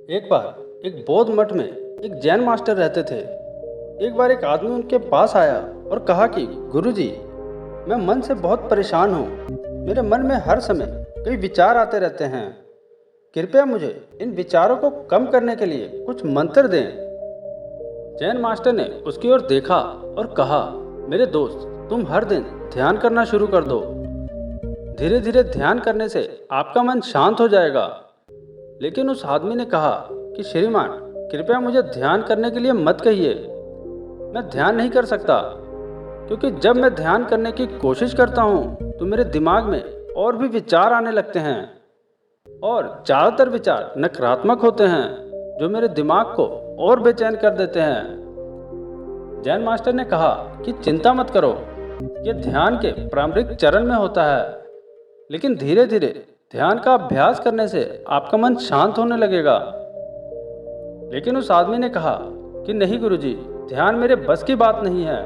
एक बार एक बौद्ध मठ में एक जैन मास्टर रहते थे। एक बार एक आदमी उनके पास आया और कहा कि गुरुजी, मैं मन से बहुत परेशान हूँ। मेरे मन में हर समय कई विचार आते रहते हैं। कृपया मुझे इन विचारों को कम करने के लिए कुछ मंत्र दें। जैन मास्टर ने उसकी ओर देखा और कहा, मेरे दोस्त, तुम हर दिन ध्यान करना शुरू कर दो। धीरे धीरे ध्यान करने से आपका मन शांत हो जाएगा। लेकिन उस आदमी ने कहा कि श्रीमान, कृपया मुझे ध्यान करने के लिए मत कहिए। मैं ध्यान नहीं कर सकता, क्योंकि जब मैं ध्यान करने की कोशिश करता हूँ तो मेरे दिमाग में और भी विचार आने लगते हैं, और ज़्यादातर विचार नकारात्मक होते हैं जो मेरे दिमाग को और बेचैन कर देते हैं। जैन मास्टर ने कहा कि चिंता मत करो, यह ध्यान के प्रारंभिक चरण में होता है, लेकिन धीरे धीरे ध्यान का अभ्यास करने से आपका मन शांत होने लगेगा। लेकिन उस आदमी ने कहा कि नहीं गुरुजी, ध्यान मेरे बस की बात नहीं है।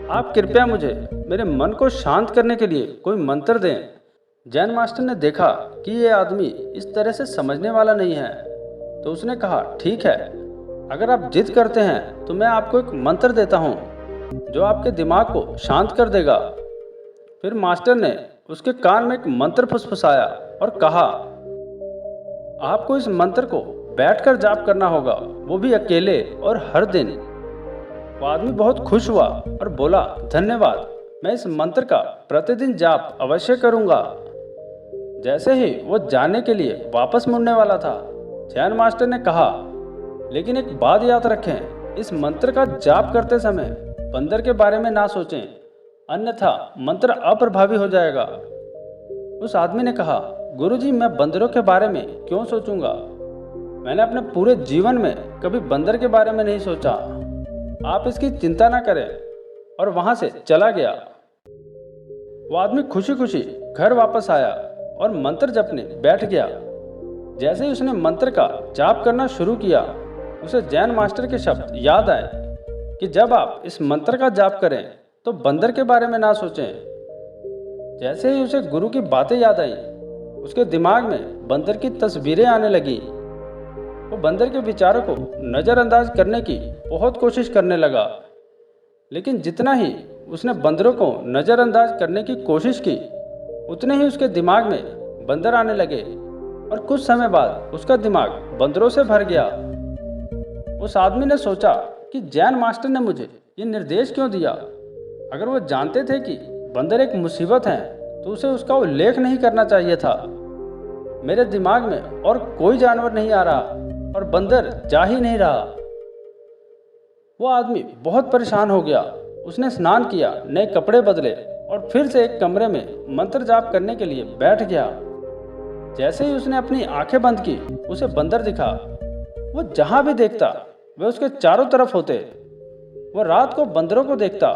आप कृपया मुझे मेरे मन को शांत करने के लिए कोई मंत्र दें। जैन मास्टर ने देखा कि ये आदमी इस तरह से समझने वाला नहीं है, तो उसने कहा, ठीक है, अगर आप जिद करते हैं तो मैं आपको एक मंत्र देता हूँ जो आपके दिमाग को शांत कर देगा। फिर मास्टर ने उसके कान में एक मंत्र फुसफुसाया और कहा, आपको इस मंत्र को बैठकर जाप करना होगा, वो भी अकेले और हर दिन। वो आदमी बहुत खुश हुआ और बोला, धन्यवाद, मैं इस मंत्र का प्रतिदिन जाप अवश्य करूंगा। जैसे ही वो जाने के लिए वापस मुड़ने वाला था, जैन मास्टर ने कहा, लेकिन एक बात याद रखें, इस मंत्र का जाप करते समय बंदर के बारे में ना सोचें, अन्यथा मंत्र अप्रभावी हो जाएगा। उस आदमी ने कहा, गुरुजी, मैं बंदरों के बारे में क्यों सोचूंगा? मैंने अपने पूरे जीवन में कभी बंदर के बारे में नहीं सोचा। आप इसकी चिंता ना करें, और वहां से चला गया। वो आदमी खुशी खुशी घर वापस आया और मंत्र जपने बैठ गया। जैसे ही उसने मंत्र का जाप करना शुरू किया, उसे जैन मास्टर के शब्द याद आए कि जब आप इस मंत्र का जाप करें तो बंदर के बारे में ना सोचें। जैसे ही उसे गुरु की बातें याद आई, उसके दिमाग में बंदर की तस्वीरें आने लगी। वो बंदर के विचारों को नज़रअंदाज करने की बहुत कोशिश करने लगा, लेकिन जितना ही उसने बंदरों को नज़रअंदाज करने की कोशिश की, उतने ही उसके दिमाग में बंदर आने लगे, और कुछ समय बाद उसका दिमाग बंदरों से भर गया। उस आदमी ने सोचा कि जैन मास्टर ने मुझे ये निर्देश क्यों दिया? अगर वो जानते थे कि बंदर एक मुसीबत है तो उसे उसका उल्लेख नहीं करना चाहिए था। मेरे दिमाग में और कोई जानवर नहीं आ रहा और बंदर जा ही नहीं रहा। वो आदमी बहुत परेशान हो गया। उसने स्नान किया, नए कपड़े बदले और फिर से एक कमरे में मंत्र जाप करने के लिए बैठ गया। जैसे ही उसने अपनी आंखें बंद की, उसे बंदर दिखा। वो जहां भी देखता वे उसके चारों तरफ होते। वो रात को बंदरों को देखता,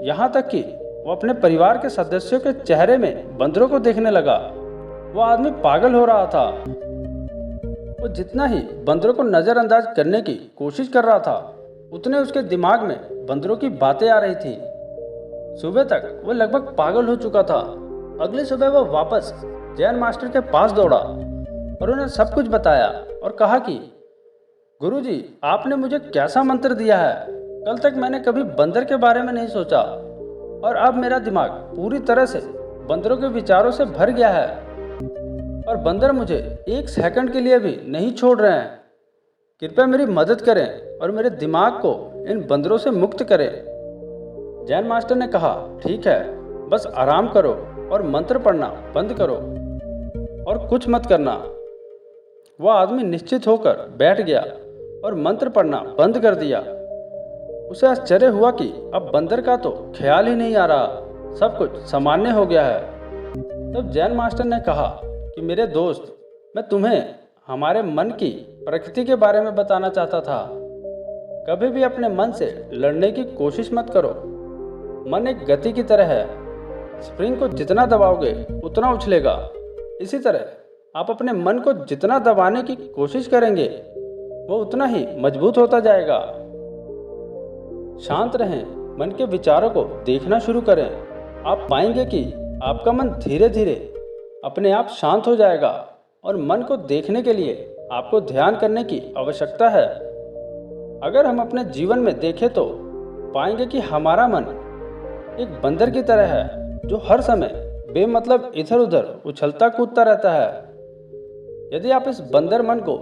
यहाँ तक कि वो अपने परिवार के सदस्यों के चेहरे में बंदरों को देखने लगा। वो आदमी पागल हो रहा था। वो जितना ही बंदरों को नज़रअंदाज करने की कोशिश कर रहा था, उतने उसके दिमाग में बंदरों की बातें आ रही थी। सुबह तक वो लगभग पागल हो चुका था। अगली सुबह वो वापस जैन मास्टर के पास दौड़ा और उन्हें सब कुछ बताया और कहा कि गुरुजी, आपने मुझे कैसा मंत्र दिया है? कल तक मैंने कभी बंदर के बारे में नहीं सोचा, और अब मेरा दिमाग पूरी तरह से बंदरों के विचारों से भर गया है, और बंदर मुझे एक सेकंड के लिए भी नहीं छोड़ रहे हैं। कृपया मेरी मदद करें और मेरे दिमाग को इन बंदरों से मुक्त करें। जैन मास्टर ने कहा, ठीक है, बस आराम करो और मंत्र पढ़ना बंद करो और कुछ मत करना। वह आदमी निश्चित होकर बैठ गया और मंत्र पढ़ना बंद कर दिया। उसे आश्चर्य हुआ कि अब बंदर का तो ख्याल ही नहीं आ रहा, सब कुछ सामान्य हो गया है। तब जैन मास्टर ने कहा कि मेरे दोस्त, मैं तुम्हें हमारे मन की प्रकृति के बारे में बताना चाहता था। कभी भी अपने मन से लड़ने की कोशिश मत करो। मन एक गति की तरह है, स्प्रिंग को जितना दबाओगे उतना उछलेगा। इसी तरह आप अपने मन को जितना दबाने की कोशिश करेंगे, वो उतना ही मजबूत होता जाएगा। शांत रहें, मन के विचारों को देखना शुरू करें। आप पाएंगे कि आपका मन धीरे धीरे अपने आप शांत हो जाएगा और मन को देखने के लिए आपको ध्यान करने की आवश्यकता है। अगर हम अपने जीवन में देखें तो पाएंगे कि हमारा मन एक बंदर की तरह है जो हर समय बेमतलब इधर उधर उछलता कूदता रहता है। यदि आप इस बंदर मन को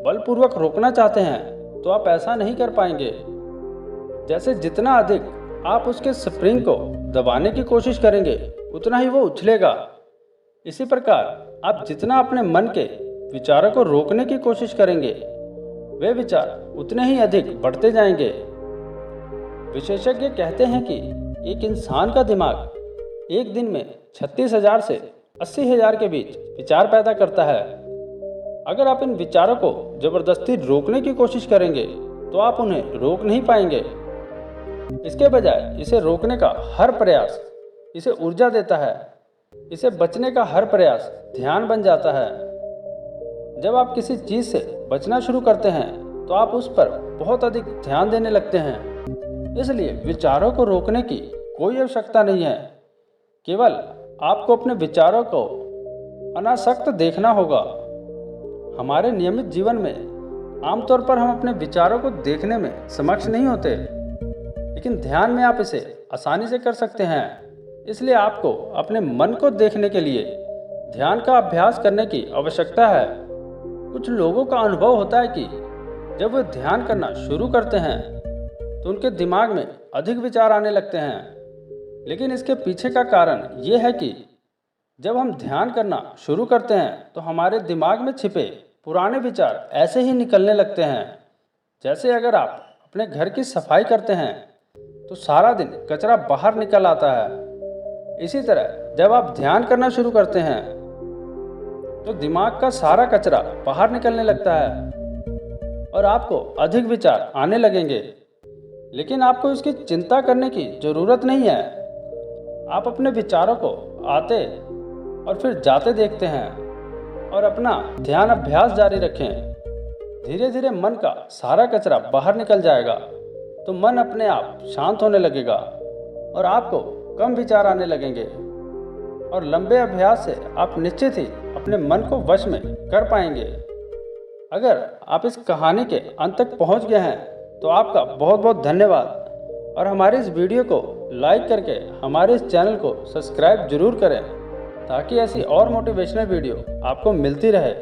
बलपूर्वक रोकना चाहते हैं तो आप ऐसा नहीं कर पाएंगे। जैसे जितना अधिक आप उसके स्प्रिंग को दबाने की कोशिश करेंगे उतना ही वो उछलेगा। इसी प्रकार आप जितना अपने मन के विचारों को रोकने की कोशिश करेंगे वे विचार उतने ही अधिक बढ़ते जाएंगे। विशेषज्ञ कहते हैं कि एक इंसान का दिमाग एक दिन में 36,000 से 80,000 के बीच विचार पैदा करता है। अगर आप इन विचारों को जबरदस्ती रोकने की कोशिश करेंगे तो आप उन्हें रोक नहीं पाएंगे। इसके बजाय इसे रोकने का हर प्रयास इसे ऊर्जा देता है। इसे बचने का हर प्रयास ध्यान बन जाता है। जब आप किसी चीज़ से बचना शुरू करते हैं तो आप उस पर बहुत अधिक ध्यान देने लगते हैं। इसलिए विचारों को रोकने की कोई आवश्यकता नहीं है। केवल आपको अपने विचारों को अनासक्त देखना होगा। हमारे नियमित जीवन में आमतौर पर हम अपने विचारों को देखने में सक्षम नहीं होते, लेकिन ध्यान में आप इसे आसानी से कर सकते हैं। इसलिए आपको अपने मन को देखने के लिए ध्यान का अभ्यास करने की आवश्यकता है। कुछ लोगों का अनुभव होता है कि जब वे ध्यान करना शुरू करते हैं तो उनके दिमाग में अधिक विचार आने लगते हैं। लेकिन इसके पीछे का कारण ये है कि जब हम ध्यान करना शुरू करते हैं तो हमारे दिमाग में छिपे पुराने विचार ऐसे ही निकलने लगते हैं। जैसे अगर आप अपने घर की सफाई करते हैं तो सारा दिन कचरा बाहर निकल आता है। इसी तरह जब आप ध्यान करना शुरू करते हैं तो दिमाग का सारा कचरा बाहर निकलने लगता है और आपको अधिक विचार आने लगेंगे। लेकिन आपको इसकी चिंता करने की ज़रूरत नहीं है। आप अपने विचारों को आते और फिर जाते देखते हैं और अपना ध्यान अभ्यास जारी रखें। धीरे धीरे मन का सारा कचरा बाहर निकल जाएगा तो मन अपने आप शांत होने लगेगा और आपको कम विचार आने लगेंगे। और लंबे अभ्यास से आप निश्चित ही अपने मन को वश में कर पाएंगे। अगर आप इस कहानी के अंत तक पहुंच गए हैं तो आपका बहुत बहुत धन्यवाद। और हमारे इस वीडियो को लाइक करके हमारे इस चैनल को सब्सक्राइब जरूर करें ताकि ऐसी और मोटिवेशनल वीडियो आपको मिलती रहे।